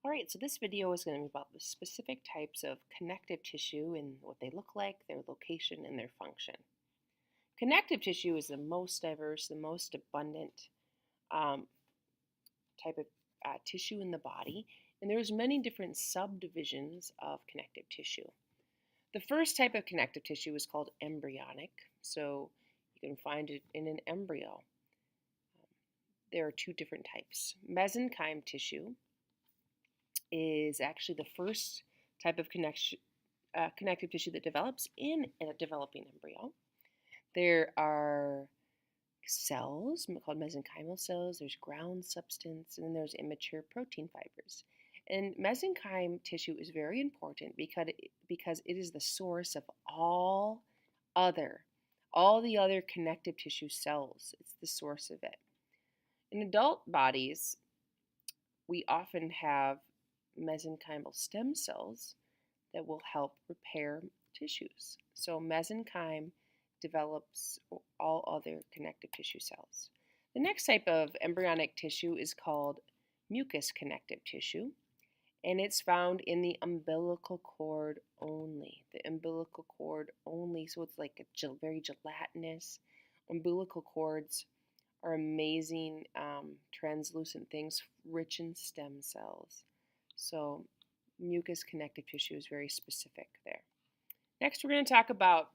Alright, so this video is going to be about the specific types of connective tissue and what they look like, their location, and their function. Connective tissue is the most diverse, the most abundant um, type of tissue in the body, and there's many different subdivisions of connective tissue. The first type of connective tissue is called embryonic, so you can find it in an embryo. There are two different types. Mesenchyme tissue is actually the first type of connective tissue that develops in a developing embryo. There are cells called mesenchymal cells, there's ground substance, and then there's immature protein fibers. And mesenchyme tissue is very important because it is the source of all the other connective tissue cells. It's the source of it. In adult bodies, we often have mesenchymal stem cells that will help repair tissues. So mesenchyme develops all other connective tissue cells. The next type of embryonic tissue is called mucous connective tissue, and it's found in the umbilical cord only. The umbilical cord only, so it's like a very gelatinous. Umbilical cords are amazing translucent things rich in stem cells. So mucous connective tissue is very specific there. Next, we're going to talk about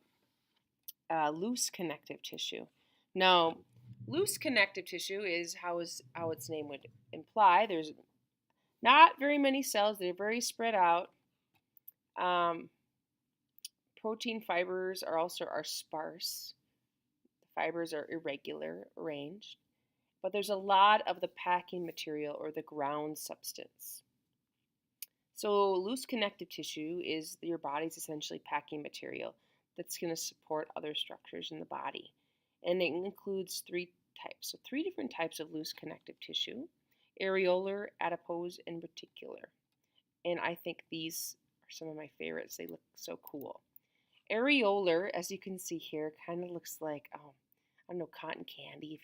loose connective tissue. Now, loose connective tissue is how its name would imply. There's not very many cells. They're very spread out. Protein fibers are sparse. The fibers are irregular arranged. But there's a lot of the packing material or the ground substance. So loose connective tissue is your body's essentially packing material that's going to support other structures in the body. And it includes three types. So three different types of loose connective tissue: areolar, adipose, and reticular. And I think these are some of my favorites. They look so cool. Areolar, as you can see here, kind of looks like, I don't know, cotton candy.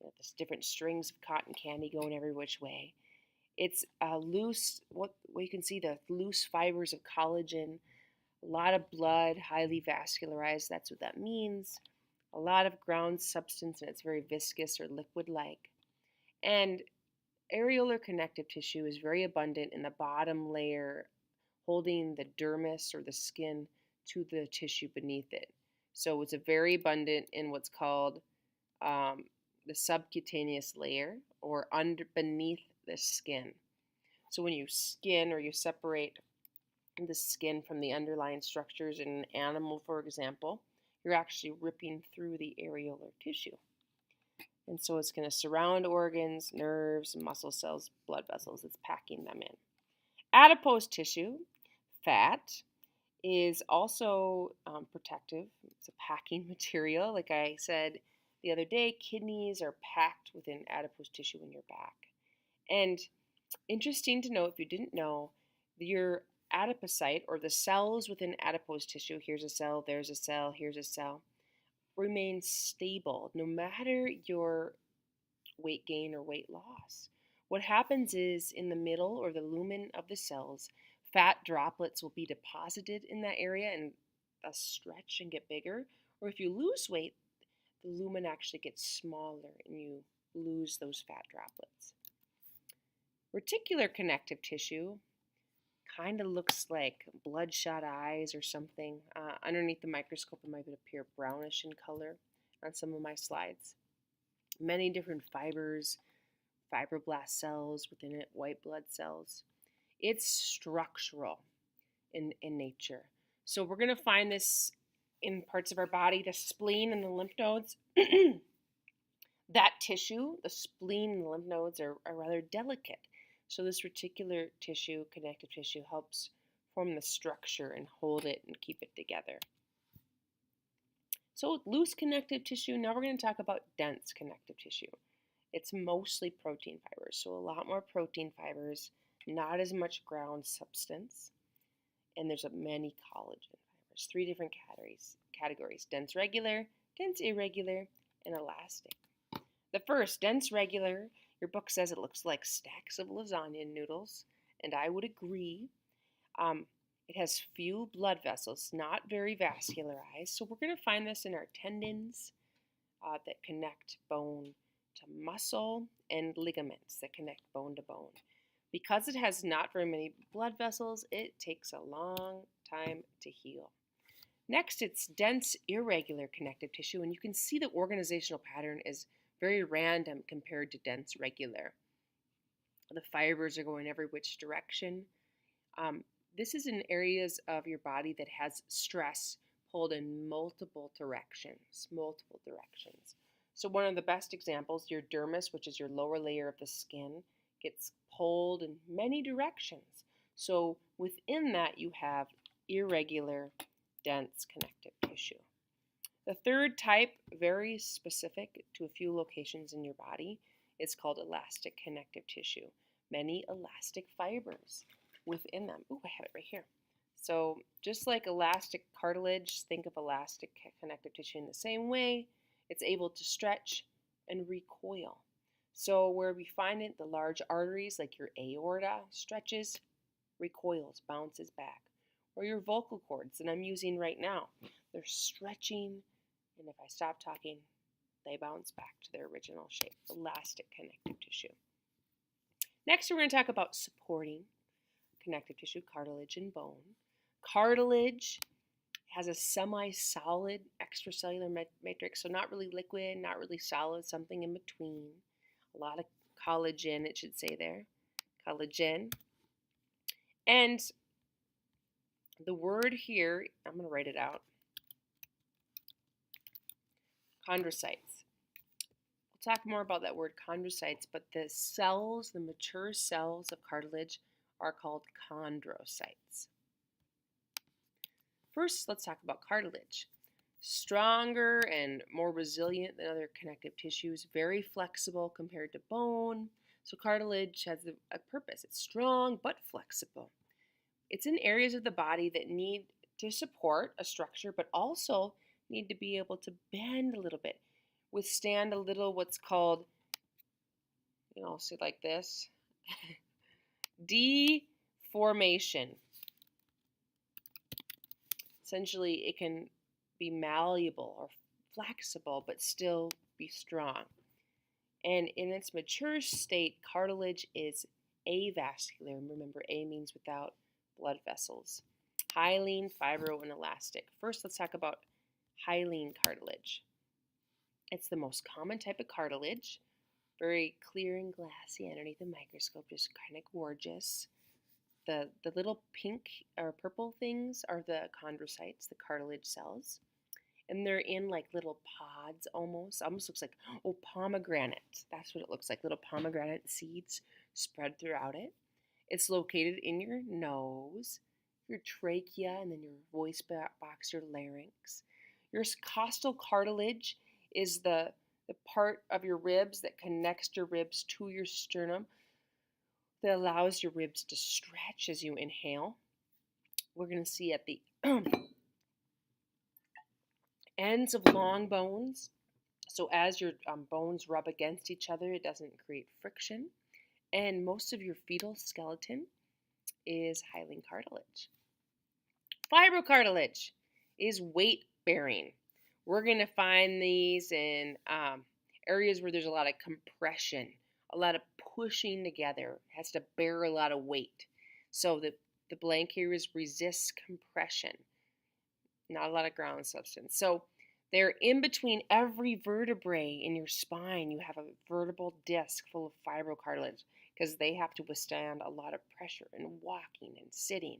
There's different strings of cotton candy going every which way. It's loose, what you can see, the loose fibers of collagen, a lot of blood, highly vascularized, that's what that means. A lot of ground substance, and it's very viscous or liquid-like. And areolar connective tissue is very abundant in the bottom layer, holding the dermis or the skin to the tissue beneath it. So it's very abundant in what's called the subcutaneous layer, or beneath the skin. So when you skin or you separate the skin from the underlying structures in an animal, for example, you're actually ripping through the areolar tissue. And so it's going to surround organs, nerves, muscle cells, blood vessels. It's packing them in. Adipose tissue, fat, is also protective. It's a packing material. Like I said the other day, kidneys are packed within adipose tissue in your back. And interesting to know, if you didn't know, your adipocyte, or the cells within adipose tissue, here's a cell, there's a cell, here's a cell, remain stable no matter your weight gain or weight loss. What happens is, in the middle or the lumen of the cells, fat droplets will be deposited in that area and thus stretch and get bigger. Or if you lose weight, the lumen actually gets smaller and you lose those fat droplets. Reticular connective tissue kind of looks like bloodshot eyes or something. Underneath the microscope, it might appear brownish in color on some of my slides. Many different fibers, fibroblast cells within it, white blood cells. It's structural in nature. So we're going to find this in parts of our body, the spleen and the lymph nodes. That tissue, the spleen and the lymph nodes, are rather delicate. So this reticular tissue, connective tissue, helps form the structure and hold it and keep it together. So loose connective tissue, now we're going to talk about dense connective tissue. It's mostly protein fibers, so a lot more protein fibers, not as much ground substance, and there's many collagen fibers. Three different categories: dense regular, dense irregular, and elastic. The first, dense regular, your book says it looks like stacks of lasagna noodles, and I would agree. Um, it has few blood vessels, not very vascularized, so we're going to find this in our tendons that connect bone to muscle and ligaments that connect bone to bone. Because it has not very many blood vessels, it takes a long time to heal. Next, it's dense, irregular connective tissue, and you can see the organizational pattern is very random compared to dense, regular. The fibers are going every which direction. This is in areas of your body that has stress pulled in multiple directions, So one of the best examples, your dermis, which is your lower layer of the skin, gets pulled in many directions. So within that, you have irregular, dense connective tissue. The third type, very specific to a few locations in your body, is called elastic connective tissue. Many elastic fibers within them. Ooh, I have it right here. So just like elastic cartilage, think of elastic connective tissue in the same way. It's able to stretch and recoil. So where we find it, the large arteries like your aorta stretches, recoils, bounces back. Or your vocal cords that I'm using right now. They're stretching, and if I stop talking, they bounce back to their original shape, elastic connective tissue. Next, we're going to talk about supporting connective tissue, cartilage, and bone. Cartilage has a semi-solid extracellular matrix, so not really liquid, not really solid, something in between. A lot of collagen, it should say there, collagen. And the word here, I'm going to write it out, chondrocytes. We'll talk more about that word chondrocytes, but the cells, the mature cells of cartilage are called chondrocytes. First, let's talk about cartilage. Stronger and more resilient than other connective tissues, very flexible compared to bone. So cartilage has a purpose. It's strong but flexible. It's in areas of the body that need to support a structure, but also need to be able to bend a little bit, withstand a little what's called, I'll say it like this, deformation. Essentially, it can be malleable or flexible, but still be strong. And in its mature state, cartilage is avascular. Remember, A means without blood vessels. Hyaline, fibro, and elastic. First, let's talk about hyaline cartilage. It's the most common type of cartilage. Very clear and glassy underneath the microscope, just kind of gorgeous. The little pink or purple things are the chondrocytes, the cartilage cells. And they're in like little pods almost. Almost looks like, pomegranate. That's what it looks like, little pomegranate seeds spread throughout it. It's located in your nose, your trachea, and then your voice box, your larynx. Your costal cartilage is the part of your ribs that connects your ribs to your sternum that allows your ribs to stretch as you inhale. We're going to see at the ends of long bones. So as your bones rub against each other, it doesn't create friction. And most of your fetal skeleton is hyaline cartilage. Fibrocartilage is weight bearing. We're going to find these in areas where there's a lot of compression, a lot of pushing together. It has to bear a lot of weight. So the blank here is resist compression. Not a lot of ground substance. So they're in between every vertebrae in your spine. You have a vertebral disc full of fibrocartilage because they have to withstand a lot of pressure in walking and sitting.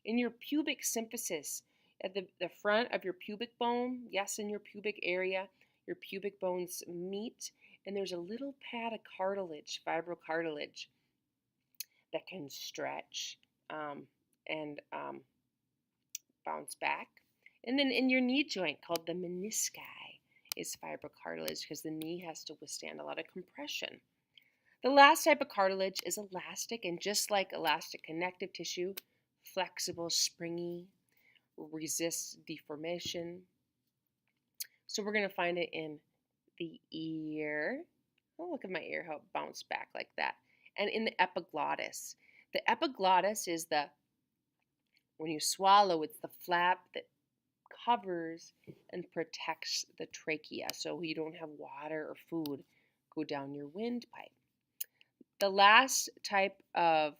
In your pubic symphysis, at the front of your pubic bone, yes, in your pubic area, your pubic bones meet, and there's a little pad of cartilage, fibrocartilage, that can stretch and bounce back. And then in your knee joint, called the menisci, is fibrocartilage because the knee has to withstand a lot of compression. The last type of cartilage is elastic, and just like elastic connective tissue, flexible, springy, resists deformation. So we're going to find it in the ear. Oh, look at my ear, how it bounced back like that. And in the epiglottis. The epiglottis is when you swallow, it's the flap that covers and protects the trachea so you don't have water or food go down your windpipe. The last type of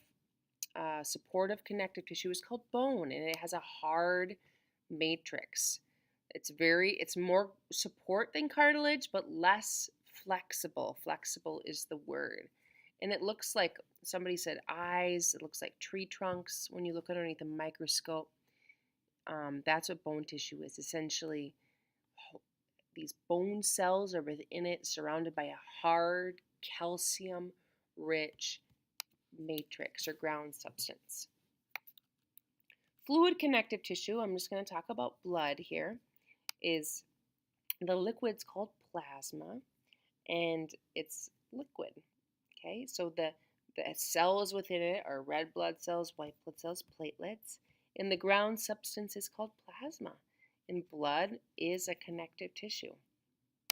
supportive connective tissue is called bone, and it has a hard matrix. It's more support than cartilage, but less flexible. Flexible is the word. And it looks like, somebody said eyes, it looks like tree trunks when you look underneath a microscope. That's what bone tissue is. Essentially, these bone cells are within it, surrounded by a hard, calcium rich matrix or ground substance. Fluid connective tissue, I'm just going to talk about blood here, is the liquid's called plasma, and it's liquid. Okay, so the cells within it are red blood cells, white blood cells, platelets, and the ground substance is called plasma. And blood is a connective tissue.